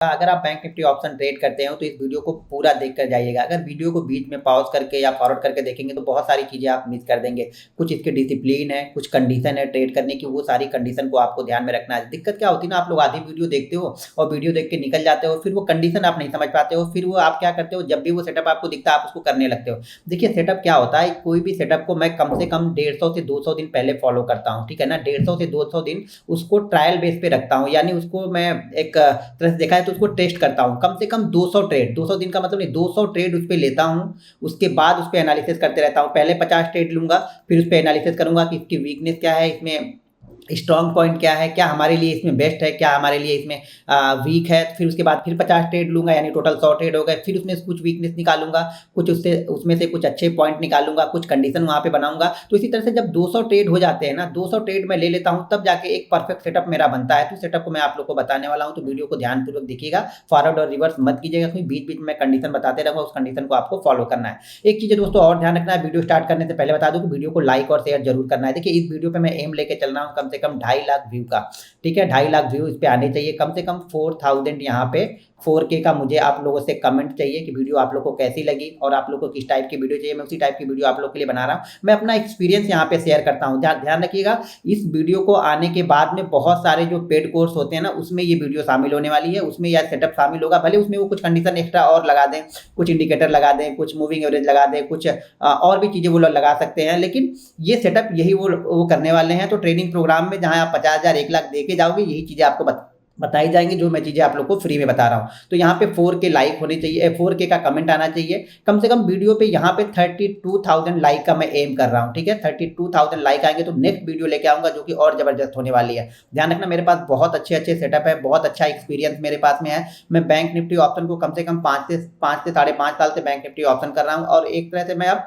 अगर आप bank Nifty option trade करते हो तो इस वीडियो को पूरा देख कर जाइएगा। अगर वीडियो को बीच में पॉज करके या फॉरवर्ड करके देखेंगे तो बहुत सारी चीज़ें आप मिस कर देंगे। कुछ इसके डिसिप्लिन है, कुछ कंडीशन है ट्रेड करने की, वो सारी कंडीशन को आपको ध्यान में रखना है। दिक्कत क्या होती है ना, आप लोग आधी वीडियो देखते हो और वीडियो देख के निकल जाते हो, फिर वो कंडीशन आप नहीं समझ पाते हो, फिर वो आप क्या करते हो, जब भी वो सेटअप आपको दिखता है आप उसको करने लगते हो। देखिए सेटअप क्या होता है, कोई भी सेटअप को मैं कम से कम 150 से 200 दिन पहले फॉलो करता हूँ, ठीक है ना। 150 से 200 दिन उसको ट्रायल बेस पे रखता हूँ, यानी उसको मैं एक तरह से देखा है तो उसको टेस्ट करता हूँ। कम से कम 200 ट्रेड, 200 दिन का मतलब नहीं, 200 ट्रेड उस पे लेता हूँ। उसके बाद उस पे एनालिसिस करते रहता हूँ। पहले 50 ट्रेड लूंगा, फिर उस पे एनालिसिस करूंगा कि इसकी वीकनेस क्या है, इसमें स्ट्रॉन्ग पॉइंट क्या है, क्या हमारे लिए इसमें बेस्ट है, क्या हमारे लिए इसमें वीक है। फिर उसके बाद फिर 50 ट्रेड लूंगा, यानी टोटल 100 ट्रेड हो गए। फिर उसमें से कुछ वीकनेस निकालूंगा, कुछ उसमें से कुछ अच्छे पॉइंट निकालूंगा, कुछ कंडीशन वहां पे बनाऊंगा। तो इसी तरह से जब 200 ट्रेड हो जाते हैं ना, 200 ट्रेड मैं ले लेता हूं, तब जाके एक परफेक्ट सेटअप मेरा बनता है। तो सेटअप को मैं आप लोग को बताने वाला हूं, तो वीडियो को ध्यानपूर्वक देखिएगा, फॉरवर्ड और रिवर्स मत कीजिएगा, क्योंकि बीच बीच में कंडीशन बताते रहूंगा, उस कंडीशन को आपको फॉलो करना है। एक चीज दोस्तों और ध्यान रखना है, वीडियो स्टार्ट करने से पहले बता दूं कि वीडियो को लाइक और शेयर जरूर करना है। देखिए इस वीडियो पे मैं एम लेके चल रहा हूँ कम से कम 2.5 लाख व्यू का, ठीक है। 2.5 लाख व्यू इस पे आने चाहिए, कम से कम 4000 यहाँ पे 4K का मुझे आप लोगों से कमेंट चाहिए कि वीडियो आप लोग को कैसी लगी और आप लोग को किस टाइप की वीडियो चाहिए। मैं उसी टाइप की वीडियो आप लोग के लिए बना रहा हूँ। मैं अपना एक्सपीरियंस यहाँ पे शेयर करता हूँ। ध्यान रखिएगा, इस वीडियो को आने के बाद में बहुत सारे जो पेड कोर्स होते हैं ना, उसमें ये वीडियो शामिल होने वाली है, उसमें यह सेटअप शामिल होगा। भले उसमें वो कुछ कंडीशन एक्स्ट्रा और लगा दें, कुछ इंडिकेटर लगा दें, कुछ मूविंग एवरेज लगा दें, कुछ और भी चीज़ें वो लोग लगा सकते हैं, लेकिन ये सेटअप यही वो करने वाले हैं। तो ट्रेनिंग प्रोग्राम में जहाँ आप 50,000 1 लाख दे के जाओगे, यही चीज़ें आपको बताई जाएंगी, जो मैं चीज़ें आप लोग को फ्री में बता रहा हूँ। तो यहाँ पे 4K लाइक होने चाहिए, 4K का कमेंट आना चाहिए कम से कम वीडियो पे। यहाँ पे 32,000 लाइक का मैं एम कर रहा हूँ, ठीक है। 32,000 लाइक आएंगे तो नेक्स्ट वीडियो लेके आऊँगा जो कि और जबरदस्त होने वाली है। ध्यान रखना, मेरे पास बहुत अच्छे अच्छे सेटअप है, बहुत अच्छा एक्सपीरियंस मेरे पास में है। मैं बैंक निफ्टी ऑप्शन को कम से कम 5 से 5.5 साल से बैंक निफ्टी ऑप्शन कर रहा हूँ, और एक तरह से मैं अब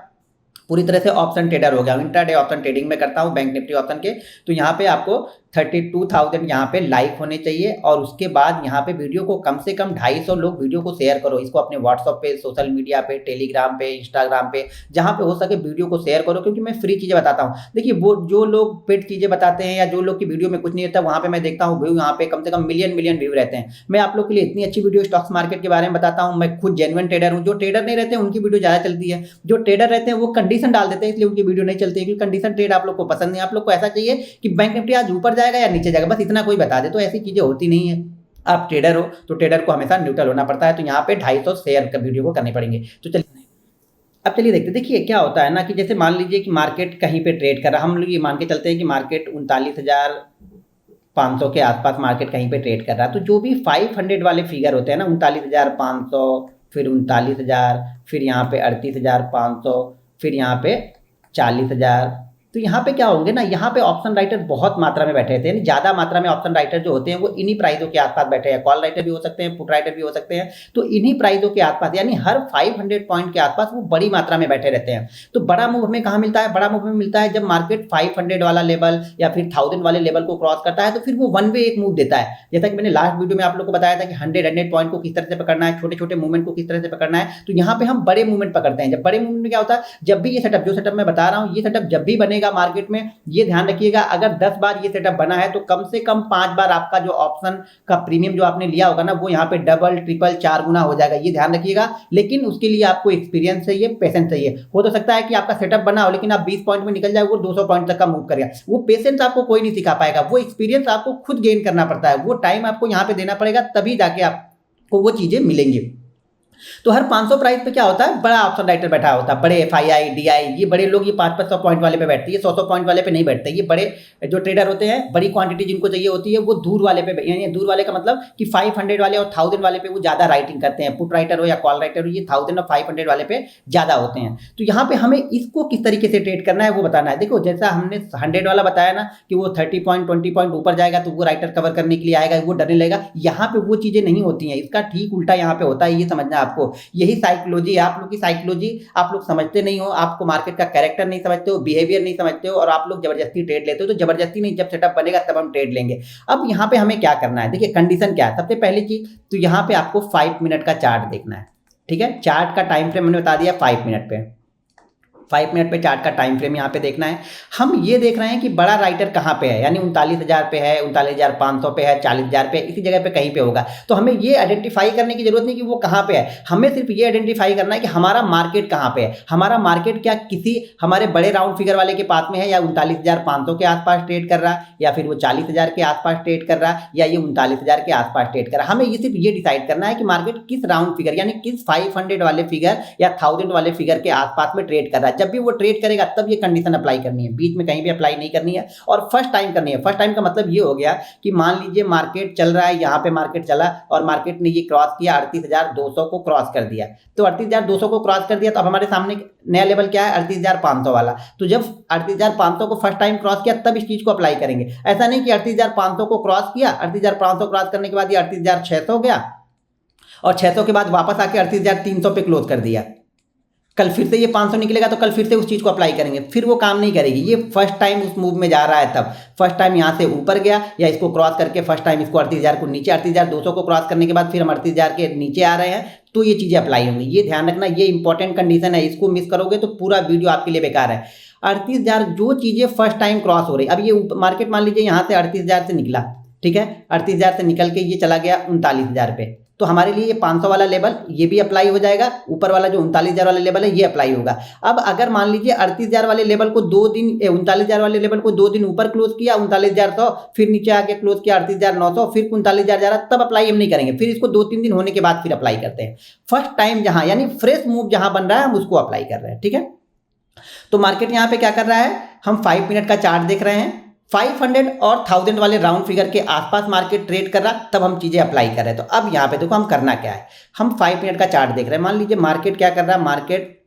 पूरी तरह से ऑप्शन ट्रेडर हो गया हूँ। इंट्राडे ऑप्शन ट्रेडिंग में करता हूँ बैंक निफ्टी ऑप्शन के। तो यहाँ पे आपको 32,000 यहाँ पे लाइक होने चाहिए, और उसके बाद यहाँ पे वीडियो को कम से कम 250 लोग वीडियो को शेयर करो। इसको अपने व्हाट्सअप पे, सोशल मीडिया पे, टेलीग्राम पे, इंस्टाग्राम पे, जहाँ पे हो सके वीडियो को शेयर करो, क्योंकि मैं फ्री चीज़ें बताता हूँ। देखिए वो जो लोग पेड चीज़ें बताते हैं या जो लोग की वीडियो में कुछ नहीं रहता, वहाँ पे मैं देखता हूँ व्यू यहाँ पे कम से कम मिलियन व्यू रहते हैं। मैं आप लोग के लिए इतनी अच्छी वीडियो स्टॉक्स मार्केट के बारे में बताता हूँ। मैं खुद जेन्युइन ट्रेडर हूँ। जो ट्रेडर नहीं रहते हैं उनकी वीडियो ज़्यादा चलती है, जो ट्रेडर रहते हैं वो कंडीशन डाल देते हैं, इसलिए उनकी वीडियो नहीं चलती है, क्योंकि कंडीशन ट्रेड आप लोग को पसंद नहीं। आप लोग को ऐसा चाहिए कि बैंक निफ्टी आज ऊपर जाएगा या नीचे जाएगा, बस इतना कोई बता दे। तो ऐसी चीजें होती नहीं है। आप ट्रेडर हो तो ट्रेडर को हमेशा न्यूट्रल होना पड़ता है। तो यहाँ पे 250 शेयर का वीडियो को करने पड़ेंगे। तो चलिए अब चलिए देखते। देखिए क्या होता है ना, कि जैसे मान लीजिए कि मार्केट कहीं पे ट्रेड कर रहा है, हम लोग ये मान के चलते हैं कि मार्केट 39,500 के आसपास मार्केट कहीं पे ट्रेड कर रहा है। तो जो भी 500 वाले फिगर होते हैं ना, 39,500, फिर 39,000, फिर यहाँ पे 38,500, फिर यहाँ पे 40,000। तो यहाँ पे क्या होंगे ना, यहाँ पे ऑप्शन राइटर बहुत मात्रा में बैठे रहते हैं। ज़्यादा मात्रा में ऑप्शन राइटर जो होते हैं वो इन्हीं प्राइसों के आसपास बैठे हैं। कॉल राइटर भी हो सकते हैं, पुट राइटर भी हो सकते हैं। तो इन्हीं प्राइसों के आसपास, यानी हर 500 पॉइंट के आसपास वो बड़ी मात्रा में बैठे रहते हैं। तो बड़ा मूव हमें कहाँ मिलता है? बड़ा मूव हमें मिलता है जब मार्केट 500 वाला लेवल या फिर 1000 वाले लेवल को क्रॉस करता है, तो फिर वो वन वे एक मूव देता है। जैसा कि मैंने लास्ट वीडियो में आप लोग को बताया था कि 100 पॉइंट को किस तरह से पकड़ना है, छोटे छोटे मूवमेंट को किस तरह से पकड़ना है। तो यहाँ पे हम बड़े मूवमेंट पकड़ते हैं। जब बड़े मूवमेंट में क्या होता है, जब भी ये सेटअप, जो सेटअप मैं बता रहा हूँ, ये सेटअप जब भी बनेगा मार्केट में, ये ध्यान रखिएगा, अगर 10 बार ये सेटअप बना है तो कम से कम 5 बार आपका जो ऑप्शन का प्रीमियम जो आपने लिया होगा ना, वो यहाँ पे डबल, ट्रिपल, 4 गुना हो जाएगा। ये ध्यान रखिएगा। लेकिन उसके लिए आपको एक्सपीरियंस चाहिए, पेशेंस चाहिए। हो तो सकता है कि आपका सेटअप बना हो लेकिन आप 20 पॉइंट में निकल जाए, वो 200 पॉइंट तक का मूव करेगा। वो पेशेंस आपको कोई नहीं सिखा पाएगा। वो एक्सपीरियंस आपको खुद गेन करना पड़ता है। वो टाइम आपको यहाँ पे देना पड़ेगा, तभी जाके आपको वो चीजें मिलेंगी। तो हर 500 प्राइस पे क्या होता है, बड़ा ऑप्शन राइटर बैठा होता है। बड़े FII, DI, ये बड़े लोग ये 500 पॉइंट वाले पे बैठते हैं, ये 100 पॉइंट वाले पे नहीं बैठते। ये बड़े जो ट्रेडर होते हैं, बड़ी क्वांटिटी जिनको चाहिए होती है, वो दूर वाले पे, यानी दूर वाले का मतलब कि 500 वाले और 1000 वाले पे वो ज्यादा राइटिंग करते हैं। पुट राइटर हो या कॉल राइटर हो, ये 1000 और 500 वाले पे ज्यादा होते हैं। तो यहाँ पे हमें इसको किस तरीके से ट्रेड करना है वो बताना है। देखो जैसा हमने 100 वाला बताया ना कि वो 30 पॉइंट 20 पॉइंट ऊपर जाएगा तो वो राइटर कवर करने के लिए आएगा, वो डरने लगेगा। यहाँ पे वो चीजें नहीं होती हैं। इसका ठीक उल्टा यहाँ पे होता है, ये समझना आपको। यही साइकोलॉजी, आप लोग की साइकोलॉजी आप लोग समझते नहीं हो। आपको मार्केट का कैरेक्टर नहीं समझते हो, बिहेवियर नहीं समझते हो, और आप लोग जबरदस्ती ट्रेड लेते हो। तो जबरदस्ती नहीं, जब सेटअप बनेगा तब हम ट्रेड लेंगे। अब यहाँ पे हमें क्या करना है, देखिए कंडीशन क्या है। सबसे पहली चीज तो यहाँ पे आपको 5 मिनट का चार्ट देखना है, ठीक है। चार्ट का टाइम फ्रेम मैंने बता दिया 5 मिनट पे। 5 मिनट पे चार्ट का टाइम फ्रेम यहाँ पे देखना है। हम ये देख रहे हैं कि बड़ा राइटर कहाँ पे है, यानी 39,000 पे है, 39,500 पे है, 40,000 पे, इसी जगह पे कहीं पे होगा। तो हमें ये आइडेंटिफाई करने की जरूरत नहीं कि वो कहाँ पे है, हमें सिर्फ ये आइडेंटिफाई करना है कि हमारा मार्केट कहाँ पे है। हमारा मार्केट क्या किसी हमारे बड़े राउंड फिगर वाले के पास में है, या 39,500 के आसपास ट्रेड कर रहा है, या फिर वो 40,000 के आसपास ट्रेड कर रहा है, या ये 39,000 के आसपास ट्रेड कर रहा है। हमें ये सिर्फ ये डिसाइड करना है कि मार्केट किस राउंड फिगर यानी किस 500 वाले फिगर या 1000 वाले फिगर के आसपास में ट्रेड कर रहा है। जब भी वो ट्रेड करेगा तब ये कंडीशन अप्लाई करनी है, बीच में कहीं भी अप्लाई नहीं करनी है, और फर्स्ट टाइम करनी है। फर्स्ट टाइम का मतलब ये हो गया कि मान लीजिए मार्केट चल रहा है, यहाँ पे मार्केट चला और मार्केट ने ये क्रॉस किया, 38,200 को क्रॉस कर दिया। तो 38,200 को क्रॉस कर दिया तो अब हमारे सामने नया लेवल क्या है, 38,500 वाला। तो जब 38,500 को फर्स्ट टाइम क्रॉस किया तब इस चीज को अप्लाई करेंगे। ऐसा नहीं कि 38,500 को क्रॉस किया, 38,500 क्रॉस करने के बाद ये 38,600 हो गया और 600 के बाद वापस आके 38,300 पे क्लोज कर दिया। कल फिर से ये 500 निकलेगा तो कल फिर से उस चीज़ को अप्लाई करेंगे, फिर वो काम नहीं करेगी। ये फर्स्ट टाइम उस मूव में जा रहा है, तब फर्स्ट टाइम यहाँ से ऊपर गया या इसको क्रॉस करके फर्स्ट टाइम इसको 38,000 को नीचे, 38,200 को क्रॉस करने के बाद फिर हम 38,000 के नीचे आ रहे हैं, तो ये चीज़ें अप्लाई होंगी। ये ध्यान रखना, ये इंपॉर्टेंट कंडीशन है, इसको मिस करोगे तो पूरा वीडियो आपके लिए बेकार है। 38,000 जो चीज़ें फर्स्ट टाइम क्रॉस हो रही, अब ये मार्केट मान लीजिए यहाँ से 38,000 से निकला, ठीक है, 38,000 से निकल के ये चला गया 39,000 पे, तो हमारे लिए ये 500 वाला लेवल ये भी अप्लाई हो जाएगा, ऊपर वाला जो 39,000 वाला लेवल है ये अप्लाई होगा। अब अगर मान लीजिए 38,000 वाले लेवल को 2 दिन 39,000 वाले लेवल को 2 दिन ऊपर क्लोज किया 39,100, फिर नीचे आके क्लोज किया 38,900, फिर 39,000, तब अप्लाई हम नहीं करेंगे, फिर इसको 2-3 दिन होने के बाद फिर अप्लाई करते हैं। फर्स्ट टाइम जहां यानी फ्रेश मूव जहां बन रहा है हम उसको अप्लाई कर रहे हैं, ठीक है। तो मार्केट यहाँ पे क्या कर रहा है, हम 5 मिनट का चार्ट देख रहे हैं, 500 और 1000 वाले राउंड फिगर के आसपास मार्केट ट्रेड कर रहा, तब हम चीजें अप्लाई कर रहे हैं। तो अब यहाँ पे देखो हम करना क्या है, हम 5 मिनट का चार्ट देख रहे हैं। मान लीजिए मार्केट क्या कर रहा है, मार्केट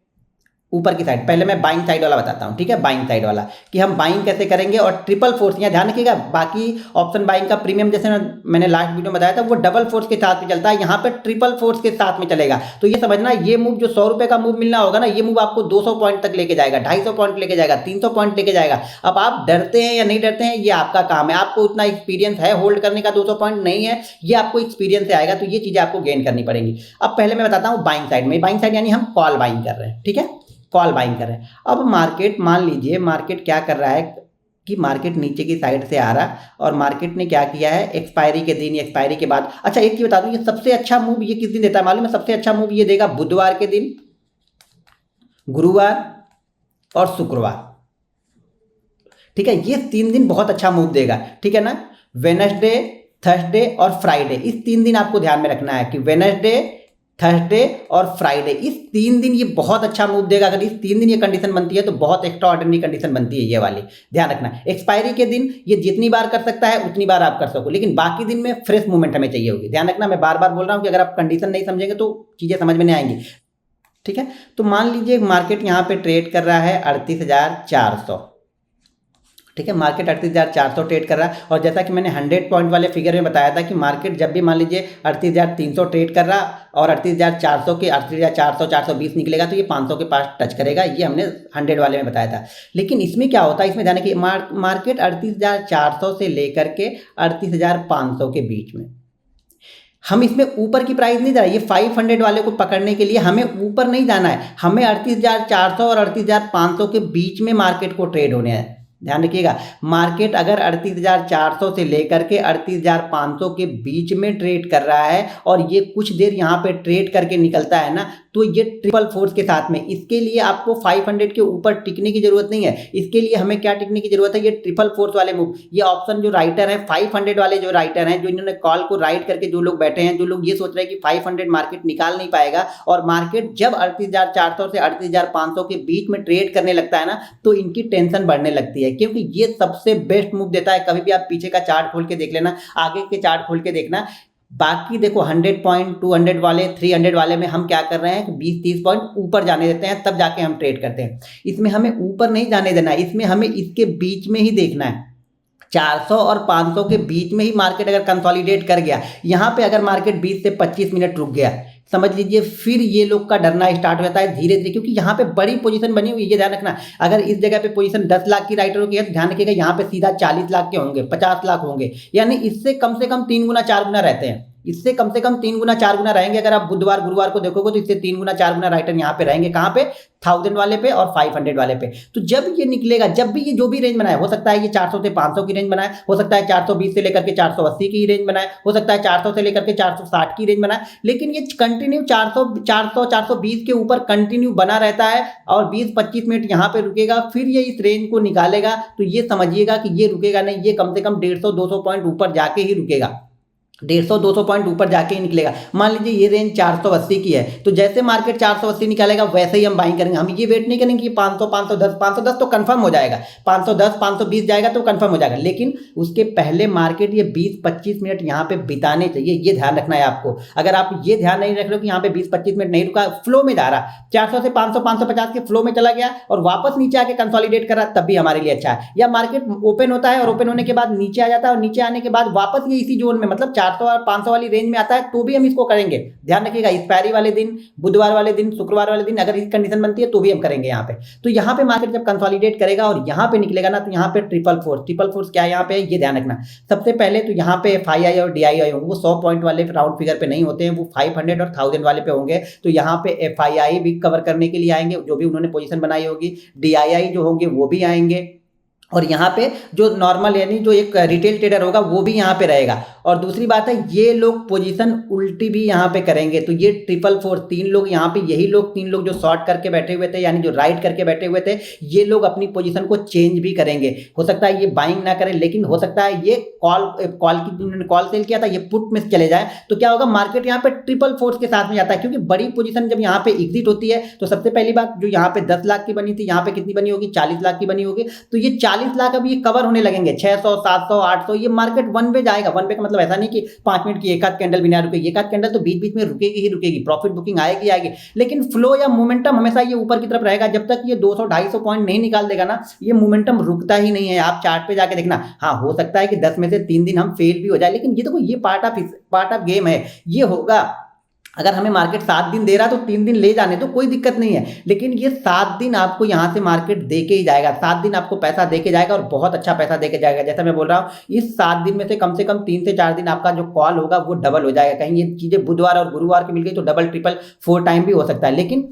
ऊपर की साइड, पहले मैं बाइंग साइड वाला बताता हूं, ठीक है, बाइंग साइड वाला कि हम बाइंग कैसे करेंगे और ट्रिपल फोर्स, यहाँ ध्यान रखिएगा, बाकी ऑप्शन बाइंग का प्रीमियम जैसे मैंने लास्ट वीडियो में बताया था वो डबल फोर्स के साथ में चलता है, यहाँ पे ट्रिपल फोर्स के साथ में चलेगा। तो ये समझना, ये मूव जो 100 रुपए का मूव मिलना होगा ना, ये मूव आपको 200 पॉइंट तक लेके जाएगा, 250 पॉइंट लेके जाएगा, 300 पॉइंट लेके जाएगा। अब आप डरते हैं या नहीं डरते हैं ये आपका काम है, आपको उतना एक्सपीरियंस है होल्ड करने का, 200 पॉइंट नहीं है, ये आपको एक्सपीरियंस से आएगा, तो ये चीजें आपको गेन करनी पड़ेंगी। अब पहले मैं बताता हूँ बाइंग साइड में, बाइंग साइड यानी हम कॉल बाइंग कर रहे हैं, ठीक है, कॉल बाइंग कर रहे हैं। अब मार्केट, मान लीजिए मार्केट क्या कर रहा है कि मार्केट नीचे की साइड से आ रहा और मार्केट ने क्या किया है, एक्सपायरी के दिन, एक्सपायरी के बाद, अच्छा एक चीज बता दूं, ये सबसे अच्छा मूव ये किस दिन देता है मालूम है, सबसे अच्छा मूव ये देगा बुधवार के दिन, गुरुवार और शुक्रवार, ठीक है, ये 3 दिन बहुत अच्छा मूव देगा, ठीक है ना। वेडनेसडे, थर्सडे और फ्राइडे, इस 3 दिन आपको ध्यान में रखना है कि वेडनेसडे, थर्सडे और फ्राइडे, इस 3 दिन ये बहुत अच्छा मूव देगा। अगर इस 3 दिन ये कंडीशन बनती है तो बहुत एक्स्ट्रा ऑर्डिनरी कंडीशन बनती है ये वाली, ध्यान रखना। एक्सपायरी के दिन ये जितनी बार कर सकता है उतनी बार आप कर सको, लेकिन बाकी दिन में फ्रेश मूवमेंट हमें चाहिए होगी, ध्यान रखना। मैं बार बार बोल रहा हूँ कि अगर आप कंडीशन नहीं समझेंगे तो चीजें समझ में नहीं आएंगी, ठीक है। तो मान लीजिए मार्केट यहाँ पे ट्रेड कर रहा है 38,400, ठीक है, मार्केट 38,400 ट्रेड कर रहा है, और जैसा कि मैंने 100 पॉइंट वाले फिगर में बताया था कि मार्केट जब भी मान लीजिए 38,300 ट्रेड कर रहा और 38,400 के 38,400 420 निकलेगा तो ये 500 के पास टच करेगा, ये हमने 100 वाले में बताया था। लेकिन इसमें क्या होता है, इसमें जाने कि मार्केट 38,400 से लेकर के 38,500 के बीच में, हम इसमें ऊपर की प्राइस नहीं जा रहा है, ये 500 वाले को पकड़ने के लिए हमें ऊपर नहीं जाना है, हमें 38,400 और 38,500 के बीच में मार्केट को ट्रेड होने हैं। ध्यान रखिएगा, मार्केट अगर 38,400 से लेकर के 38,500 के बीच में ट्रेड कर रहा है और ये कुछ देर यहाँ पे ट्रेड करके निकलता है ना, तो ये ट्रिपल फोर्स के साथ में, इसके लिए आपको 500 के ऊपर टिकने की जरूरत नहीं है, इसके लिए हमें क्या टिकने की जरूरत है, ये ट्रिपल फोर्स वाले मूव। ये ऑप्शन जो राइटर है 500 वाले जो राइटर हैं, जो इन्होंने कॉल को राइट करके जो लोग बैठे हैं, जो लोग ये सोच रहे हैं कि 500 मार्केट निकाल नहीं पाएगा, और मार्केट जब 38,400 से 38,500 के बीच में ट्रेड करने लगता है ना, तो इनकी टेंशन बढ़ने लगती है, क्योंकि ये सबसे बेस्ट मूव देता है। कभी भी आप पीछे का चार्ट खोल के देख लेना, आगे के चार्ट खोल के देखना, बाकी देखो 100 पॉइंट, 200 वाले, 300 वाले में हम क्या कर रहे हैं, 20-30 पॉइंट ऊपर जाने देते हैं, तब जाके हम ट्रेड करते हैं। इसमें हमें ऊपर नहीं जाने देना है, इसमें हमें इसके बीच में ही देखना है, 400 और 500 के बीच में ही मार्केट अगर कंसोलिडेट कर गया, यहाँ पे अगर मार्केट 20 से 25 मिनट रुक गया, समझ लीजिए फिर ये लोग का डरना स्टार्ट हो जाता है धीरे धीरे, क्योंकि यहाँ पे बड़ी पोजीशन बनी हुई है, ये ध्यान रखना। अगर इस जगह पे पोजीशन 10 लाख की राइटरों की है, ध्यान रखिएगा यहाँ पे सीधा 40 लाख के होंगे, 50 लाख होंगे, यानी इससे कम से कम 3 गुना 4 गुना रहते हैं। इससे कम से कम 3 गुना 4 गुना रहेंगे। अगर आप बुधवार गुरुवार को देखोगे तो इससे 3 गुना 4 गुना राइटर्न यहाँ पे रहेंगे। कहाँ पे? 1000 वाले पे और 500 वाले पे। तो जब ये निकलेगा, जब भी ये जो भी रेंज बनाए, हो सकता है ये 400 से 500 की रेंज बनाए, हो सकता है 420 से लेकर के 480 की रेंज बनाए, हो सकता है 400 से लेकर के 460 की रेंज बनाए, लेकिन ये कंटिन्यू 420 के ऊपर कंटिन्यू बना रहता है और 20-25 मिनट यहाँ पे रुकेगा, फिर ये इस रेंज को निकालेगा। तो ये समझिएगा कि ये रुकेगा नहीं, ये कम से कम 150-200 पॉइंट ऊपर जाके ही रुकेगा। 150-200 पॉइंट ऊपर जाके ही निकलेगा। मान लीजिए ये रेंज 480 की है, तो जैसे मार्केट 480 निकालेगा वैसे ही हम बाइंग करेंगे। हम ये वेट नहीं करेंगे कि 500 510 तो कंफर्म हो जाएगा, 510 520 जाएगा तो कंफर्म हो जाएगा, लेकिन उसके पहले मार्केट ये 20-25 मिनट यहाँ पे बिताने चाहिए। ये ध्यान रखना है आपको। अगर आप ये ध्यान नहीं रख रहे हो कि यहाँ पे 20-25 मिनट नहीं रुका, फ्लो में जा रहा, 400 से 500 550 के फ्लो में चला गया और वापस नीचे आके कंसोलिडेट कर रहा, तब भी हमारे लिए अच्छा है। या मार्केट ओपन होता है और ओपन होने के बाद नीचे आ जाता है और नीचे आने के बाद वापस ये इसी जोन में, मतलब 400 और 500 वाली रेंज में आता है, तो भी हम इसको करेंगे। ध्यान रखिएगा, एक्सपायरी वाले दिन, बुधवार वाले दिन, शुक्रवार वाले दिन अगर इस कंडीशन बनती है तो भी हम करेंगे यहाँ पे। तो यहाँ पे मार्केट जब कंसोलिडेट करेगा और यहाँ पे निकलेगा ना, तो यहाँ पे ट्रिपल फोर्स क्या है यहाँ पे, ये ध्यान रखना। सबसे पहले तो यहाँ पे FII और DII होंगे, वो 100 पॉइंट वाले राउंड फिगर पे नहीं होते हैं, वो 500 और 1000 वाले पे होंगे। तो यहाँ पे FII भी कवर करने के लिए आएंगे, जो भी उन्होंने पोजीशन बनाई होगी, DII जो होंगे वो भी आएंगे, और यहाँ पे जो नॉर्मल यानी जो एक रिटेल ट्रेडर होगा वो भी यहाँ पे रहेगा। और दूसरी बात है, ये लोग पोजीशन उल्टी भी यहाँ पे करेंगे। तो ये ट्रिपल फोर 3 लोग यहाँ पे, यही लोग 3 लोग जो शॉर्ट करके बैठे हुए थे, यानी जो राइट करके बैठे हुए थे, ये लोग अपनी पोजीशन को चेंज भी करेंगे। हो सकता है ये बाइंग ना करें, लेकिन हो सकता है ये कॉल सेल किया था ये पुट में चले जाए। तो क्या होगा, मार्केट यहाँ पे ट्रिपल फोर्स के साथ में जाता है, क्योंकि बड़ी पोजीशन जब यहाँ पे एग्जिट होती है तो सबसे पहली बात, जो यहाँ पे 10 लाख की बनी थी, यहाँ पे कितनी बनी होगी, 40 लाख की बनी होगी। तो ये 40 लाख अभी ये कवर होने लगेंगे, 600 700 800, ये मार्केट वन वे जाएगा। वन वे का मतलब ऐसा नहीं कि 5 मिनट की एक आध कैंडल भी ना रुकेगी, एक आध कैंडल तो बीच बीच में रुकेगी ही रुकेगी, प्रॉफिट बुकिंग आएगी आएगी, लेकिन फ्लो या मोमेंटम हमेशा ये ऊपर की तरफ रहेगा। जब तक ये 200-250 पॉइंट नहीं निकाल देगा ना, ये मोमेंटम रुकता ही नहीं है। आप चार्ट पे जाके देखना, हाँ हो सकता है कि 10 में से 3 दिन हम फेल भी हो जाए, लेकिन ये देखो ये पार्ट ऑफ गेम है, ये होगा। अगर हमें मार्केट 7 दिन दे रहा है तो 3 दिन ले जाने तो कोई दिक्कत नहीं है, लेकिन ये 7 दिन आपको यहाँ से मार्केट दे के ही जाएगा, 7 दिन आपको पैसा दे के जाएगा और बहुत अच्छा पैसा दे के जाएगा। जैसा मैं बोल रहा हूँ, इस 7 दिन में से कम 3 से 4 दिन आपका जो कॉल होगा वो डबल हो जाएगा। कहीं ये चीज़ें बुधवार और गुरुवार की मिल गई तो डबल ट्रिपल 4 टाइम भी हो सकता है, लेकिन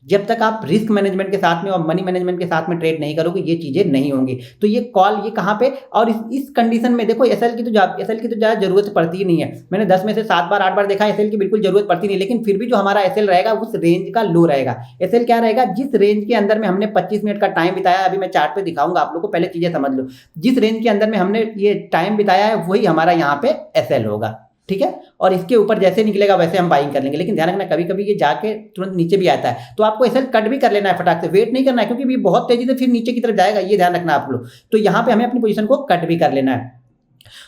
जब तक आप रिस्क मैनेजमेंट के साथ में और मनी मैनेजमेंट के साथ में ट्रेड नहीं करोगे ये चीज़ें नहीं होंगी। तो ये कॉल ये कहाँ पे, और इस कंडीशन में देखो एसएल की तो ज़्यादा जरूरत पड़ती ही नहीं है। मैंने 10 में से 7 बार 8 बार देखा, एसएल की बिल्कुल जरूरत पड़ती नहीं, लेकिन फिर भी जो हमारा एसएल रहेगा उस रेंज का लो रहेगा। एसएल क्या रहेगा, जिस रेंज के अंदर में हमने 25 मिनट का टाइम बिताया, अभी मैं चार्ट पे दिखाऊंगा आप लोग को, पहले चीज़ें समझ लो। जिस रेंज के अंदर में हमने ये टाइम बिताया है वही हमारा यहाँ पे एसएल होगा, ठीक है। और इसके ऊपर जैसे निकलेगा वैसे हम बाइंग कर लेंगे, लेकिन ध्यान रखना कभी कभी ये जाके तुरंत नीचे भी आता है, तो आपको एसएल कट भी कर लेना है, फटाक से वेट नहीं करना है, क्योंकि ये बहुत तेजी से फिर नीचे की तरफ जाएगा, ये ध्यान रखना आप लोग। तो यहाँ पे हमें अपनी पोजीशन को कट भी कर लेना है।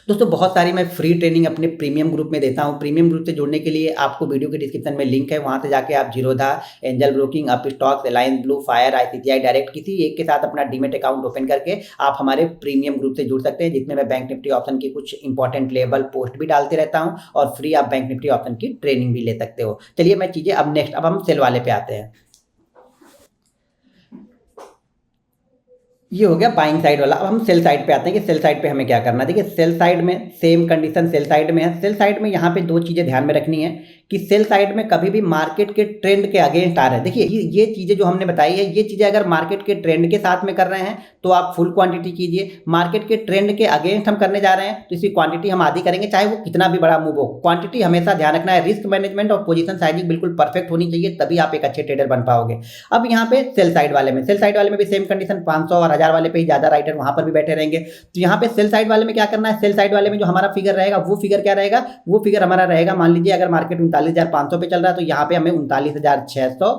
दोस्तों बहुत सारी मैं फ्री ट्रेनिंग अपने प्रीमियम ग्रुप में देता हूँ। प्रीमियम ग्रुप से जुड़ने के लिए आपको वीडियो के डिस्क्रिप्शन में लिंक है, वहाँ से जाके आप Zerodha, angel broking, up stocks, alliance blue, fire, ICICI direct किसी एक के साथ अपना डीमेट अकाउंट ओपन करके आप हमारे प्रीमियम ग्रुप से जुड़ सकते हैं, जिसमें मैं बैंक निफ्टी ऑप्शन की कुछ इंपॉर्टेंट लेवल पोस्ट भी डालते रहता हूँ और फ्री आप बैंक निफ्टी ऑप्शन की ट्रेनिंग भी ले सकते हो। चलिए मैं चीज़ें अब हम सेल वाले पे आते हैं। ये हो गया बाइंग साइड वाला। अब हम सेल साइड पे आते हैं कि सेल साइड पे हमें क्या करना है। देखिए सेल साइड में सेम कंडीशन सेल साइड में है। सेल साइड में यहाँ पे 2 चीज़ें ध्यान में रखनी है कि सेल साइड में कभी भी मार्केट के ट्रेंड के अगेंस्ट आ रहे हैं। देखिए ये चीज़ें जो हमने बताई है, ये चीज़ें अगर मार्केट के ट्रेंड के साथ में कर रहे हैं तो आप फुल क्वांटिटी कीजिए। मार्केट के ट्रेंड के अगेंस्ट हम करने जा रहे हैं तो इसकी क्वांटिटी हम आधी करेंगे, चाहे वो कितना भी बड़ा मूव हो। क्वांटिटी हमेशा ध्यान रखना है, रिस्क मैनेजमेंट और पोजीशन साइजिंग बिल्कुल परफेक्ट होनी चाहिए, तभी आप एक अच्छे ट्रेडर बन पाओगे। अब यहाँ पे सेल साइड वाले में भी सेम कंडीशन, 500 और 1000 वाले पे ही ज़्यादा राइटर वहाँ पर भी बैठे रहेंगे। तो यहाँ पे सेल साइड वाले में क्या करना है, सेल साइड वाले में जो हमारा फिगर रहेगा वो फिगर क्या रहेगा, वो फिगर हमारा रहेगा, मान लीजिए अगर मार्केट 39,500 पे चल रहा है तो यहाँ पे हमें 39,600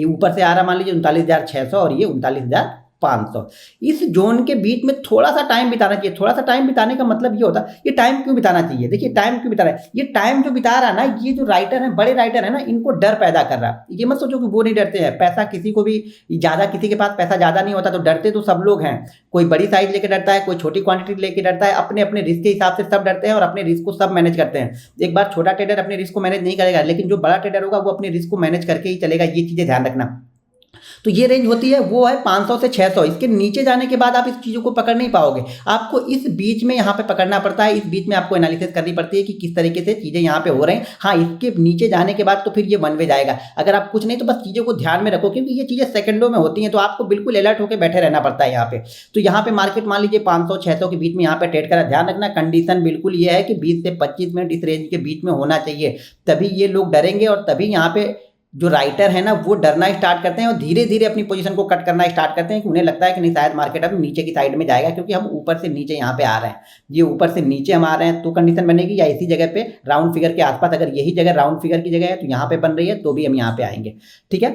ऊपर से आ रहा है, मान लीजिए 39,600 और ये 39,500। इस जोन के बीच में थोड़ा सा टाइम बिताना चाहिए। थोड़ा सा टाइम बिताने का मतलब ये होता है, ये टाइम क्यों बिताना चाहिए, देखिए टाइम क्यों बिता रहा है, ये टाइम जो बिता रहा है ना, ये जो राइटर है, बड़े राइटर है ना, इनको डर पैदा कर रहा है। ये मत सोचो कि वो नहीं डरते हैं, पैसा किसी को भी ज़्यादा, किसी के पास पैसा ज़्यादा नहीं होता तो डरते तो सब लोग हैं। कोई बड़ी साइज लेके डरता है, कोई छोटी क्वांटिटी लेके डरता है, अपने अपने रिस्क के हिसाब से सब डरते हैं और अपने रिस्क को सब मैनेज करते हैं। एक बार छोटा ट्रेडर अपने रिस्क को मैनेज नहीं करेगा, लेकिन जो बड़ा ट्रेडर होगा वो अपने रिस्क को मैनेज करके ही चलेगा, ये चीज़ें ध्यान रखना। तो ये रेंज होती है वो है 500 से 600। इसके नीचे जाने के बाद आप इस चीज़ों को पकड़ नहीं पाओगे, आपको इस बीच में यहाँ पे पकड़ना पड़ता है। इस बीच में आपको एनालिसिस करनी पड़ती है कि किस तरीके से चीज़ें यहाँ पे हो रही हैं। हाँ, इसके नीचे जाने के बाद तो फिर ये वन वे जाएगा। अगर आप कुछ नहीं तो बस चीज़ों को ध्यान में रखो, क्योंकि ये चीज़ें सेकंडों में होती हैं, तो आपको बिल्कुल अलर्ट होकर बैठे रहना पड़ता है यहाँ पे। तो यहाँ पे मार्केट मान लीजिए 500-600 के बीच में यहाँ पे ट्रेड करा। ध्यान रखना, कंडीशन बिल्कुल ये है कि 20 से 25 मिनट इस रेंज के बीच में होना चाहिए, तभी ये लोग डरेंगे और तभी यहाँ पे जो राइटर है ना वो डरना स्टार्ट करते हैं और धीरे धीरे अपनी पोजीशन को कट करना स्टार्ट करते हैं कि उन्हें लगता है कि नहीं शायद मार्केट अब नीचे की साइड में जाएगा, क्योंकि हम ऊपर से नीचे यहाँ पे आ रहे हैं। ये ऊपर से नीचे हम आ रहे हैं तो कंडीशन बनेगी, या इसी जगह पे राउंड फिगर के आसपास, अगर यही जगह राउंड फिगर की जगह है तो यहाँ पे बन रही है तो भी हम यहाँ पे आएंगे। ठीक है,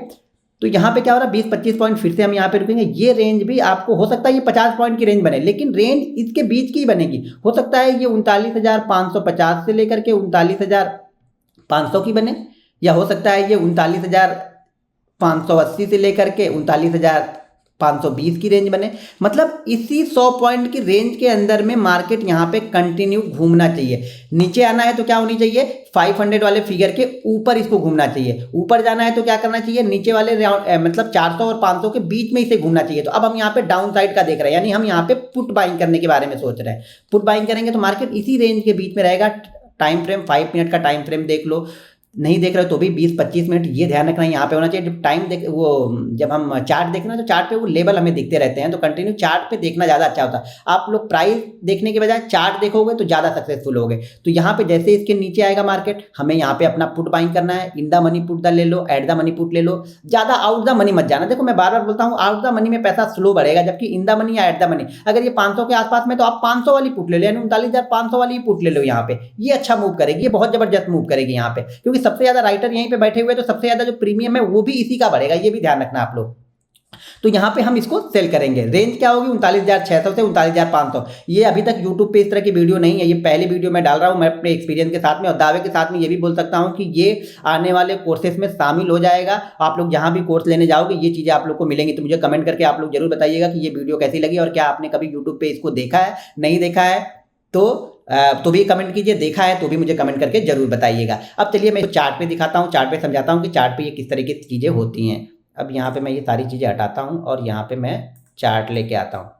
तो यहाँ पे क्या हो रहा है, 20-25 पॉइंट फिर से हम यहाँ पे रुकेंगे। ये रेंज भी आपको हो सकता है ये 50 पॉइंट की रेंज बने, लेकिन रेंज इसके बीच की ही बनेगी। हो सकता है ये 39,550 से लेकर के 39,500 की बने, या हो सकता है ये 39,580 से लेकर के 39,520 की रेंज बने। मतलब इसी 100 पॉइंट की रेंज के अंदर में मार्केट यहाँ पे कंटिन्यू घूमना चाहिए। नीचे आना है तो क्या होनी चाहिए, 500 वाले फिगर के ऊपर इसको घूमना चाहिए। ऊपर जाना है तो क्या करना चाहिए, नीचे वाले मतलब 400 और 500 के बीच में इसे घूमना चाहिए। तो अब हम यहाँ पे डाउन साइड का देख रहे हैं, यानी हम यहाँ पे पुट बाइंग करने के बारे में सोच रहे हैं। पुट बाइंग करेंगे तो मार्केट इसी रेंज के बीच में रहेगा। टाइम फ्रेम 5 मिनट का टाइम फ्रेम देख लो, नहीं देख रहे हो तो भी 20-25 मिनट ये ध्यान रखना यहाँ पे होना चाहिए। जब टाइम देख वो जब हम चार्ट देखना तो चार्ट पे वो लेवल हमें दिखते रहते हैं, तो कंटिन्यू चार्ट पे देखना ज़्यादा अच्छा होता है। आप लोग प्राइस देखने के बजाय चार्ट देखोगे तो ज़्यादा सक्सेसफुल होगे। तो यहाँ पे जैसे इसके नीचे आएगा मार्केट, हमें यहाँ पे अपना पुट बाइंग करना है। In the money put the ले लो, एट द मनी पुट ले लो, ज़्यादा आउट द मनी मत जाना। देखो मैं बार बार बोलता हूँ आउट द मनी में पैसा स्लो बढ़ेगा, जबकि इन द मनी या एट द मनी अगर ये 500 के आसपास में तो आप 500 वाली पुट ले लो, यानी 39,500 वाली पुट ले लो। यहाँ पे ये अच्छा मूव करेगी, ये बहुत जबरदस्त मूव करेगी यहाँ पे, क्योंकि सबसे ज़्यादा राइटर यहीं पे बैठे हुए, तो सबसे ज्यादा जो प्रीमियम है वो भी इसी का बढ़ेगा, ये भी ध्यान रखना आप लोग। तो यहाँ पे हम इसको सेल करेंगे। रेंज क्या होगी, 39,600 से 39,500। ये अभी तक यूट्यूब पे इस तरह की वीडियो नहीं है, ये पहली वीडियो मैं डाल रहा हूँ मैं अपने एक्सपीरियंस के साथ में, और दावे के साथ में ये भी बोल सकता हूँ कि ये आने वाले कोर्सेस में शामिल हो जाएगा। आप लोग जहाँ भी कोर्स लेने जाओगे ये चीज़ें आप लोग को मिलेंगी। तो मुझे कमेंट करके आप लोग जरूर बताइएगा कि ये वीडियो कैसी लगी, और क्या आपने कभी यूट्यूब पे इसको देखा है, नहीं देखा है तो भी कमेंट कीजिए, देखा है तो भी मुझे कमेंट करके जरूर बताइएगा। अब चलिए मैं चार्ट पे दिखाता हूँ, चार्ट पे समझाता हूँ कि चार्ट पे ये किस तरीके की चीज़ें होती हैं। अब यहाँ पे मैं ये सारी चीज़ें हटाता हूँ और यहाँ पे मैं चार्ट लेके आता हूँ।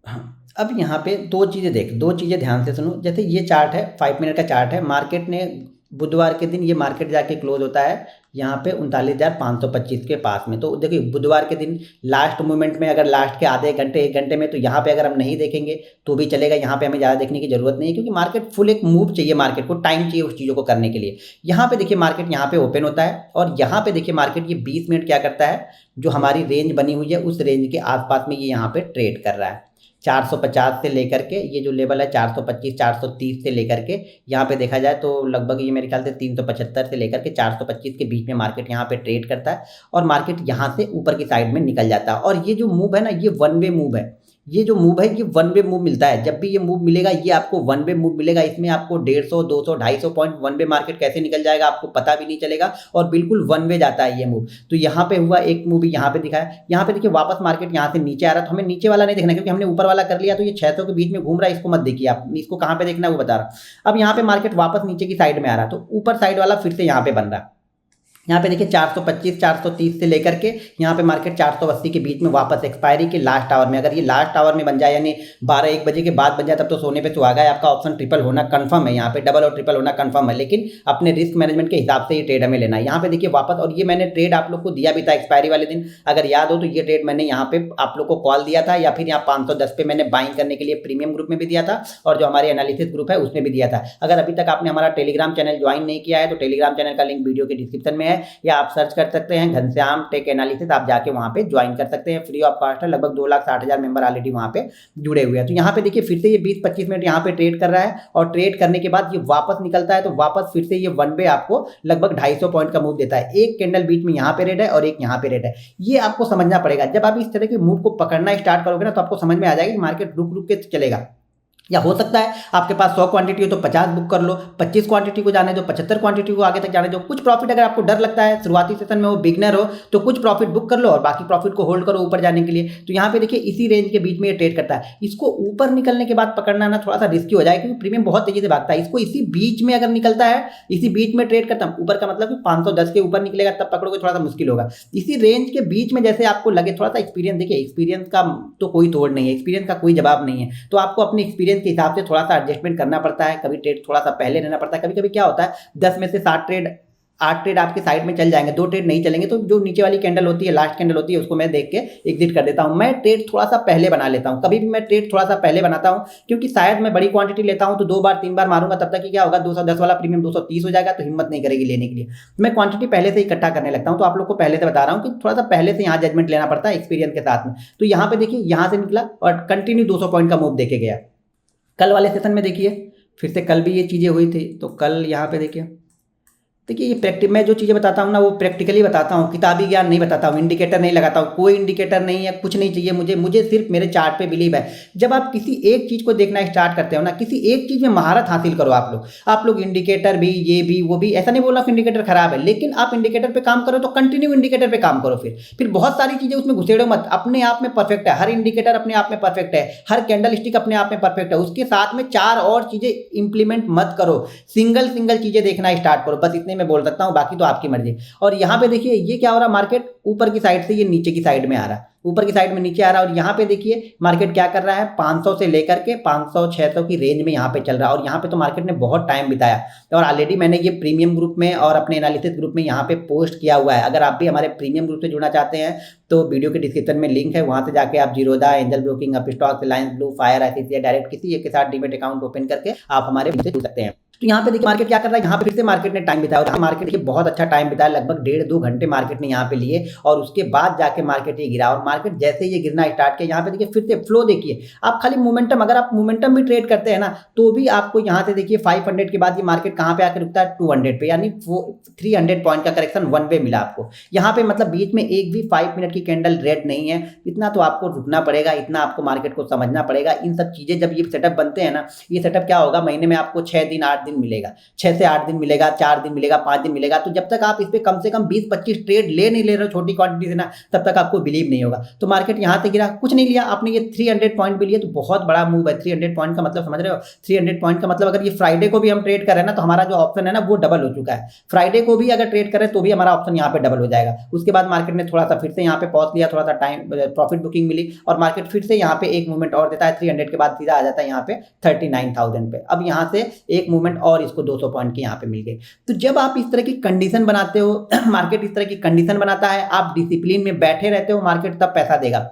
हाँ, अब यहाँ पे दो चीज़ें ध्यान से सुनो। जैसे ये चार्ट है, 5 मिनट का चार्ट है। मार्केट ने बुधवार के दिन ये मार्केट जाके क्लोज होता है यहाँ पे 39,525 के पास में। तो देखिए बुधवार के दिन लास्ट मोमेंट में, अगर लास्ट के आधे घंटे 1 घंटे में, तो यहाँ पे अगर हम नहीं देखेंगे तो भी चलेगा। यहाँ पे हमें ज़्यादा देखने की जरूरत नहीं है, क्योंकि मार्केट फुल एक मूव चाहिए, मार्केट को टाइम चाहिए उस चीज़ों को करने के लिए। यहाँ पे देखिए मार्केट यहाँ पे ओपन होता है, और यहाँ पे देखिए मार्केट ये 20 मिनट क्या करता है, जो हमारी रेंज बनी हुई है उस रेंज के आसपास में ये यहाँ पे ट्रेड कर रहा है। 450 से लेकर के ये जो लेवल है 425 430 से लेकर के यहाँ पे देखा जाए तो लगभग ये मेरे ख्याल से 375 से लेकर के 425 के बीच में मार्केट यहाँ पे ट्रेड करता है, और मार्केट यहाँ से ऊपर की साइड में निकल जाता है। और ये जो मूव है ना, ये वन वे मूव है। ये जो मूव है ये वन वे मूव मिलता है। जब भी ये मूव मिलेगा ये आपको वन वे मूव मिलेगा। इसमें आपको 150 200 250 पॉइंट वन वे मार्केट कैसे निकल जाएगा आपको पता भी नहीं चलेगा, और बिल्कुल वन वे जाता है ये मूव। तो यहाँ पे हुआ एक मूव यहाँ पे दिखा है। यहाँ पे देखिए वापस मार्केट यहाँ से नीचे आ रहा है, तो हमें नीचे वाला नहीं देखना, क्योंकि हमने ऊपर वाला कर लिया। तो ये 600 के बीच में घूम रहा है, इसको मत देखिए आप, इसको कहाँ पे देखना है वो बता रहा हूँ। अब यहाँ पे मार्केट वापस नीचे की साइड में आ रहा है, तो ऊपर साइड वाला फिर से यहाँ पे बन रहा है। यहाँ पे देखिए 425 430 से लेकर के यहाँ पे मार्केट 480 के बीच में वापस एक्सपायरी के लास्ट आवर में, अगर ये लास्ट आवर में बन जाए यानी 12-1 बजे के बाद बन जाए, तब तो सोने पे सुहागा है। आपका ऑप्शन ट्रिपल होना कंफर्म है, यहाँ पे डबल और ट्रिपल होना कंफर्म है, लेकिन अपने रिस्क मैनेजमेंट के हिसाब से ये ट्रेड हमें लेना है। यहाँ पे देखिए वापस, और ये मैंने ट्रेड आप लोग को दिया भी था एक्सपायरी वाले दिन, अगर याद हो तो ये ट्रेड मैंने यहाँ पे आप लोग को कॉल दिया था, या फिर यहाँ 510 पे मैंने बाइंग करने के लिए प्रीमियम ग्रुप में भी दिया था, और जो हमारे एनालिसिस ग्रुप है उसमें भी दिया था। अगर अभी तक आपने हमारा टेलीग्राम चैनल ज्वाइन नहीं किया है तो टेलीग्राम चैनल का लिंक वीडियो के डिस्क्रिप्शन में है, या आप सर्च कर सकते हैं घनश्याम टेक एनालिसिस, आप जाके वहां पे ज्वाइन कर सकते हैं, फ्री ऑफ कॉस्ट है। लगभग 2,60,000 मेंबर ऑलरेडी वहां पे जुड़े हुए हैं। तो यहाँ पे देखिए फिर से ये 20-25 मिनट यहाँ पे ट्रेड कर रहा है, और ट्रेड करने के बाद ये वापस निकलता है, तो वापस फिर से ये वन वे आपको लगभग 250 पॉइंट का मूव देता है। एक कैंडल बीच में यहाँ पे रेड है और एक यहाँ पे रेड है, ये आपको समझना पड़ेगा। जब आप इस तरह के मूव को पकड़ना स्टार्ट करोगे ना, तो आपको समझ में आ जाएगा कि मार्केट रुक रुक के चलेगा। या हो सकता है आपके पास 100 क्वांटिटी हो तो 50 बुक कर लो, 25 क्वांटिटी को जाने दो, 75 क्वांटिटी को आगे तक जाने दो। कुछ प्रॉफिट अगर आपको डर लगता है शुरुआती सेशन में, वो बिगनर हो, तो कुछ प्रॉफिट बुक कर लो और बाकी प्रॉफिट को होल्ड करो ऊपर जाने के लिए। तो यहाँ पे देखिए इसी रेंज के बीच में ये ट्रेड करता है। इसको ऊपर निकलने के बाद पकड़ना ना थोड़ा सा रिस्की हो जाए, क्योंकि प्रीमियम बहुत तेजी से भागता है। इसको इसी बीच में अगर निकलता है, इसी बीच में ट्रेड करता है, ऊपर का मतलब कि 510 के ऊपर निकलेगा तब पकड़ोगे, थोड़ा सा मुश्किल होगा। इसी रेंज के बीच में जैसे आपको लगे, थोड़ा सा एक्सपीरियंस, देखिए एक्सपीरियंस का तो कोई तोड़ नहीं है, एक्सपीरियंस का कोई जवाब नहीं है, तो आपको अपने एक्सपीरियंस के हिसाब से थोड़ा सा एडजस्टमेंट करना पड़ता है। कभी ट्रेड थोड़ा सा पहले लेना पड़ता है। कभी कभी क्या होता है 10 में से 7 ट्रेड, 8 ट्रेड आपके साइड में चल जाएंगे, 2 ट्रेड नहीं चलेंगे, तो जो नीचे वाली कैंडल होती है, लास्ट कैंडल होती है, उसको मैं देख के एग्जिट कर देता हूं। मैं ट्रेड थोड़ा सा पहले बना लेता हूं, कभी भी मैं ट्रेड थोड़ा सा पहले बनाता हूं, क्योंकि शायद मैं बड़ी क्वांटिटी लेता हूं तो 2 बार 3 बार मारूंगा, तब तक क्या होगा 210 वाला प्रीमियम 230 हो जाएगा, तो हिम्मत नहीं करेगी लेने के लिए। मैं क्वांटिटी पहले से इकट्ठा करने लगता हूं। तो आप लोग को पहले से बता रहा हूं कि थोड़ा सा पहले से यहाँ जजमेंट लेना पड़ता है एक्सपीरियंस के साथ में। तो यहाँ पे देखिए यहाँ से निकला और कंटिन्यू 200 पॉइंट का मूव देके गया। कल वाले सेशन में देखिए फिर से कल भी ये चीज़ें हुई थी। तो कल यहाँ पे देखिए ये मैं जो चीज़ें बताता हूँ ना, वो प्रैक्टिकली बताता हूँ, किताबी ज्ञान नहीं बताता हूँ, इंडिकेटर नहीं लगाता हूँ, कोई इंडिकेटर नहीं है, कुछ नहीं चाहिए मुझे। मुझे सिर्फ मेरे चार्ट पे बिलीव है। जब आप किसी एक चीज़ को देखना स्टार्ट करते हो ना, किसी एक चीज़ में महारत हासिल करो आप लोग इंडिकेटर भी, ये भी वो भी, ऐसा नहीं बोल रहा कि इंडिकेटर खराब है, लेकिन आप इंडिकेटर पे काम करो तो कंटिन्यू इंडिकेटर पे काम करो। फिर बहुत सारी चीज़ें उसमें घुसेड़ो मत। अपने आप में परफेक्ट है, हर इंडिकेटर अपने आप में परफेक्ट है, हर कैंडल स्टिक अपने आप में परफेक्ट है, उसके साथ में 4 और चीज़ें इंप्लीमेंट मत करो, सिंगल चीज़ें देखना स्टार्ट करो। बस इतने मैं बोल सकता हूँ, बाकी तो आपकी मर्जी। और यहाँ पे देखिए ये क्या हो रहा है, मार्केट ऊपर की साइड से ये नीचे की साइड में आ रहा है, ऊपर की साइड में नीचे आ रहा है। और यहाँ पे देखिए मार्केट क्या कर रहा है, 500 से लेकर के 500-600 की रेंज में यहाँ पे चल रहा है। और यहाँ पे तो मार्केट ने बहुत टाइम बिताया, और ऑलरेडी मैंने ये प्रीमियम ग्रुप में और अपने एनालिसिस ग्रुप में यहाँ पे पोस्ट किया हुआ है। अगर आप भी हमारे प्रीमियम ग्रुप से जुड़ना चाहते हैं तो वीडियो के डिस्क्रिप्शन में लिंक है, वहाँ से जाके आप Zerodha, angel broking, Upstox, Reliance blue, fire, ICICI direct किसी एक के साथ डीमेट अकाउंट ओपन करके आप हमारे से जुड़ सकते हैं। तो यहाँ पे देखिए मार्केट क्या कर रहा है, यहाँ पे फिर से मार्केट ने टाइम बिताया, और मार्केट देखिए बहुत अच्छा टाइम बिताया, लगभग 1.5-2 घंटे मार्केट ने यहाँ पे लिए, और उसके बाद जाके मार्केट ये गिरा। और मार्केट जैसे ये गिरना स्टार्ट किया, यहाँ पे देखिए फिर से फ्लो देखिए आप, खाली मोमेंटम, अगर आप मोमेंटम भी ट्रेड करते हैं ना, तो भी आपको यहाँ से देखिए 500 के बाद ये मार्केट कहाँ पे आकर रुकता है, 200 पे, यानी 300 पॉइंट का करेक्शन वन वे मिला आपको यहाँ पे। मतलब बीच में एक भी 5 मिनट की कैंडल रेड नहीं है। इतना तो आपको रुकना पड़ेगा, इतना आपको मार्केट को समझना पड़ेगा। इन सब चीजें जब ये सेटअप बनते हैं ना, ये सेटअप क्या होगा, महीने में आपको 6 दिन 8 दिन मिलेगा, 6 से 8 दिन मिलेगा, 4 दिन मिलेगा, 5 दिन मिलेगा। तो जब तक आप इस पे कम से कम 20-25 ट्रेड नहीं ले रहे हो छोटी क्वांटिटी से ना, तब तक आपको बिलीव नहीं होगा। तो मार्केट यहाँ से गिरा, कुछ नहीं लिया आपने, ये 300 पॉइंट भी लिया तो बहुत बड़ा मूव है। 300 पॉइंट का मतलब समझ रहे हो, 300 पॉइंट का मतलब अगर ये फ्राइडे को भी हम ट्रेड कर रहे हैं ना, तो हमारा जो ऑप्शन है ना वो डबल हो चुका है। फ्राइडे को भी अगर ट्रेड करें तो भी हमारा ऑप्शन यहाँ पे डबल हो जाएगा। उसके बाद मार्केट ने थोड़ा सा फिर से यहाँ पे पॉज लिया, थोड़ा सा टाइम प्रॉफिट बुकिंग मिली, और मार्केट फिर से यहाँ पे एक मूवमेंट और देता है, 300 के बाद सीधा आ जाता है यहाँ पे 39,000 पे। अब यहाँ से एक मूवमेंट और इसको 200 पॉइंट के यहाँ पे मिल गए। तो जब आप इस तरह की कंडीशन बनाते हो, मार्केट इस तरह की कंडीशन बनाता है, आप डिसिप्लिन में बैठे रहते हो, मार्केट तब पैसा देगा।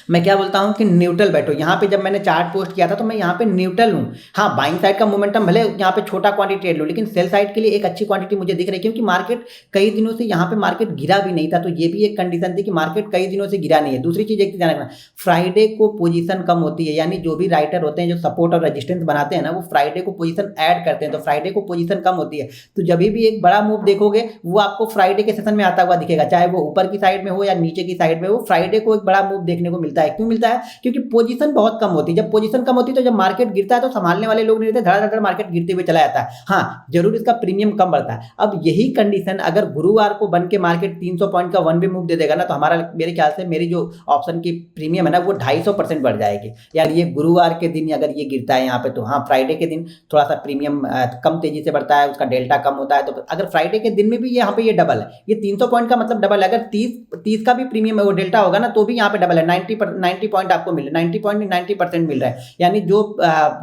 मैं क्या बोलता हूं कि न्यूट्रल बैठो। यहाँ पे जब मैंने चार्ट पोस्ट किया था तो मैं यहाँ पे न्यूट्रल हूँ। हाँ, बाइंग साइड का मोमेंटम भले यहाँ पे छोटा क्वांटिटी ट्रेड लो, लेकिन सेल साइड के लिए एक अच्छी क्वांटिटी मुझे दिख रही है, क्योंकि मार्केट कई दिनों से यहाँ पे मार्केट गिरा भी नहीं था। तो ये भी एक कंडीशन थी कि मार्केट कई दिनों से गिरा नहीं है। दूसरी चीज एक ध्यान रखना, फ्राइडे को पोजीशन कम होती है, यानी जो भी राइटर होते हैं जो सपोर्ट और रेजिस्टेंस बनाते हैं ना, वो फ्राइडे को पोजीशन ऐड करते हैं, तो फ्राइडे को पोजीशन कम होती है। तो जब भी एक बड़ा मूव देखोगे वो आपको फ्राइडे के सेशन में आता हुआ दिखेगा, चाहे वो ऊपर की साइड में हो या नीचे की साइड में हो, फ्राइडे को एक बड़ा मूव देखने को मिलता है। क्यों मिलता है? क्योंकि पोजीशन बहुत कम होती है। जब पोजीशन कम होती है तो जब मार्केट गिरता है तो संभालने वाले लोग नहीं रहते, धड़ाधड़ मार्केट गिरते हुए चला जाता है। हाँ, जरूर इसका प्रीमियम कम बढ़ता है। अब यही कंडीशन अगर गुरुवार को बन के मार्केट 300 पॉइंट का वन वे मूव दे देगा ना, तो हमारा, मेरे ख्याल से मेरी जो ऑप्शन की प्रीमियम है ना वो 250% बढ़ जाएगी। यानी ये गुरुवार के दिन अगर ये गिरता है यहाँ पे, तो हाँ फ्राइडे के दिन थोड़ा सा प्रीमियम कम तेजी से बढ़ता है, उसका डेल्टा कम होता है। तो अगर फ्राइडे के दिन में भी यहाँ पे ये डबल है, ये 300 पॉइंट का मतलब डबल है। अगर 30 का भी प्रीमियम है वो डेल्टा होगा ना, तो भी यहाँ पे डबल है, 90 पॉइंट आपको मिले, 90% मिल रहा है। यानी जो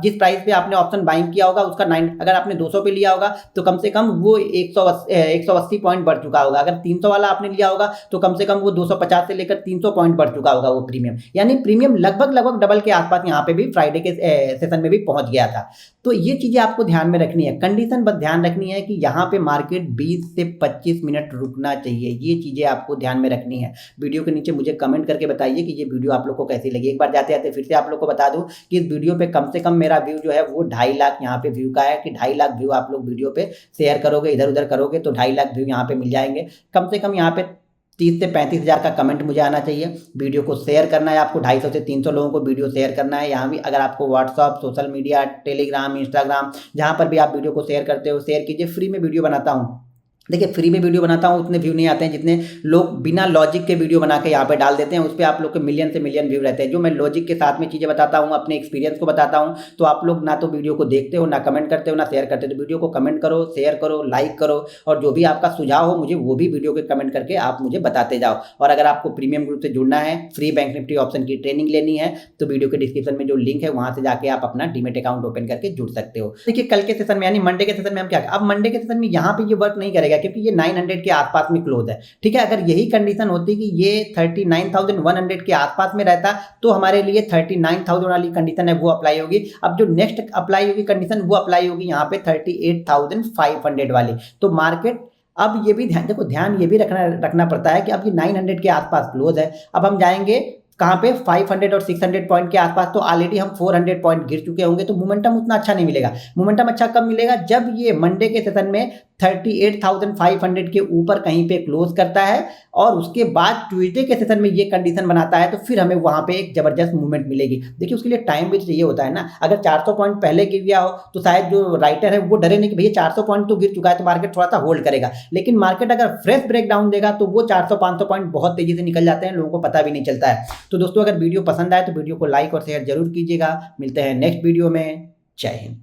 जिस प्राइस पे आपने ऑप्शन बाइंग किया होगा उसका अगर आपने 200 पे लिया होगा तो कम से कम वो 180 पॉइंट बढ़ चुका होगा। अगर 300 वाला आपने लिया होगा तो कम से कम वो 250 से लेकर 300 पॉइंट बढ़ चुका होगा वो प्रीमियम। यानी प्रीमियम लगभग डबल के आसपास यहाँ पे भी फ्राइडे के सेशन में भी पहुंच गया था। तो ये चीजें आपको ध्यान में रखनी है, कंडीशन बस ध्यान रखनी है कि यहाँ पे मार्केट 20 से 25 मिनट रुकना चाहिए। ये चीजें आपको ध्यान में रखनी है। वीडियो के नीचे मुझे कमेंट करके बताइए कि ये वीडियो आप लोग को कैसी लगी। एक बार जाते जाते फिर से आप लोग को बता दूं कि इस वीडियो पे कम से कम मेरा व्यू जो है वो 2.5 लाख यहाँ पे व्यू का है, कि 2.5 लाख व्यू आप लोग वीडियो पे शेयर करोगे, इधर उधर करोगे तो 2.5 लाख व्यू यहाँ पे मिल जाएंगे। कम से कम यहाँ पे 30 से 35 हज़ार का कमेंट मुझे आना चाहिए। वीडियो को शेयर करना है आपको, 250 से 300 लोगों को वीडियो शेयर करना है। यहाँ भी अगर आपको WhatsApp, social media, Telegram, Instagram, जहाँ पर भी आप वीडियो को शेयर करते हो शेयर कीजिए। फ्री में वीडियो बनाता हूँ। देखिए फ्री में वीडियो बनाता हूँ, उतने व्यू नहीं आते हैं जितने लोग बिना लॉजिक के वीडियो बना के यहाँ पे डाल देते हैं। उस पर आप लोग के मिलियन से मिलियन व्यू रहते हैं। जो मैं लॉजिक के साथ में चीज़ें बताता हूँ, अपने एक्सपीरियंस को बताता हूँ, तो आप लोग ना तो वीडियो को देखते हो, ना कमेंट करते हो, ना शेयर करते हो। तो वीडियो को कमेंट करो, शेयर करो, लाइक करो, और जो भी आपका सुझाव हो मुझे वो भी वीडियो के कमेंट करके आप मुझे बताते जाओ। और अगर आपको प्रीमियम ग्रुप से जुड़ना है, फ्री बैंक निफ्टी ऑप्शन की ट्रेनिंग लेनी है, तो वीडियो के डिस्क्रिप्शन में जो लिंक है वहाँ से जाके आप अपना डीमेट अकाउंट ओपन करके जुड़ सकते हो। देखिए कल के सेशन में यानी मंडे के सेशन में हम क्या, अब मंडे के सेशन में यहाँ पे ये वर्क नहीं करेगा क्योंकि ये 900 के आसपास में क्लोज है। ठीक है, अगर यही कंडीशन होती कि ये 39,100 के आसपास में रहता तो हमारे लिए 39,000 वाली कंडीशन है वो अप्लाई होगी। अब जो नेक्स्ट अप्लाई होगी कंडीशन वो अप्लाई होगी यहाँ पे 38,500 वाली। तो मार्केट अब ये भी ध्यान ये भी रखना पड़ता है कि अब ये 900 के आसपास क्लोज है। अब हम जाएंगे कहाँ पे 500 और 600 पॉइंट के आसपास, तो ऑलरेडी हम 400 पॉइंट गिर चुके होंगे, तो मोमेंटम उतना अच्छा नहीं मिलेगा। मोमेंटम अच्छा कब मिलेगा, जब ये मंडे के सेशन में 38,500 के ऊपर कहीं पे क्लोज करता है और उसके बाद ट्यूसडे के सेशन में ये कंडीशन बनाता है, तो फिर हमें वहां पे एक जबरदस्त मूवमेंट मिलेगी। देखिए उसके लिए टाइम भी चाहिए होता है ना। अगर 400 पॉइंट पहले गिर गया हो तो शायद जो राइटर है वो डरे नहीं कि भैया 400 पॉइंट तो गिर चुका है तो मार्केट थोड़ा सा होल्ड करेगा। लेकिन मार्केट अगर फ्रेश ब्रेकडाउन देगा तो वो 400-500 पॉइंट बहुत तेजी से निकल जाते हैं, लोगों को पता भी नहीं चलता है। तो दोस्तों अगर वीडियो पसंद आए तो वीडियो को लाइक और शेयर जरूर कीजिएगा। मिलते हैं नेक्स्ट वीडियो में। जय हिंद।